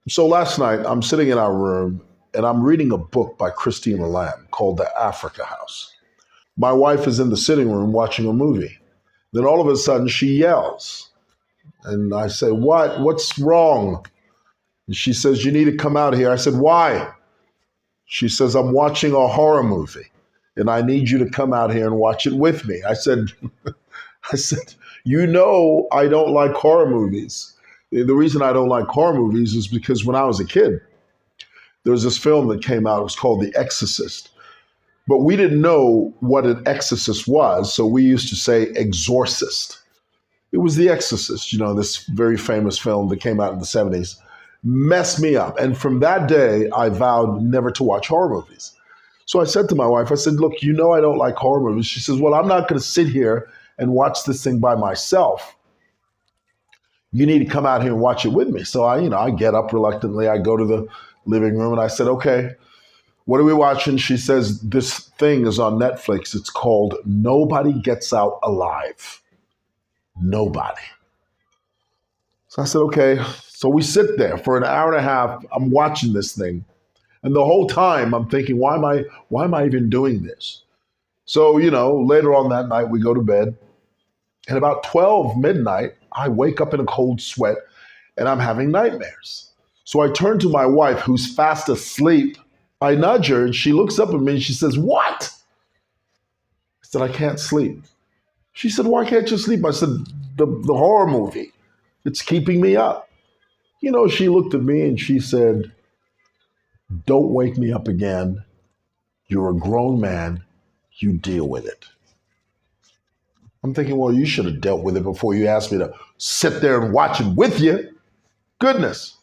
So last night, I'm sitting in our room and I'm reading a book by Christina Lamb called The Africa House. My wife is in the sitting room watching a movie. Then all of a sudden, she yells. And I say, "What? What's wrong?" And she says, "You need to come out here." I said, "Why?" She says, "I'm watching a horror movie and I need you to come out here and watch it with me." I said, I don't like horror movies. The reason I don't like horror movies is because when I was a kid, there was this film that came out. It was called The Exorcist. But we didn't know what an exorcist was, so we used to say exorcist. It was The Exorcist, this very famous film that came out in the 70s. Messed me up. And from that day, I vowed never to watch horror movies. So I said to my wife, I said, "Look, I don't like horror movies." She says, "Well, I'm not going to sit here and watch this thing by myself. You need to come out here and watch it with me." So I get up reluctantly. I go to the living room and I said, "Okay, what are we watching?" She says, "This thing is on Netflix. It's called Nobody Gets Out Alive." Nobody. So I said, "Okay." So we sit there for an hour and a half. I'm watching this thing. And the whole time I'm thinking, why am I even doing this? So, later on that night, we go to bed. And about 12 midnight, I wake up in a cold sweat and I'm having nightmares. So I turn to my wife, who's fast asleep. I nudge her and she looks up at me and she says, "What?" I said, "I can't sleep." She said, "Why can't you sleep?" I said, the horror movie. It's keeping me up. She looked at me and she said, "Don't wake me up again. You're a grown man. You deal with it." I'm thinking, well, you should have dealt with it before you asked me to sit there and watch it with you. Goodness.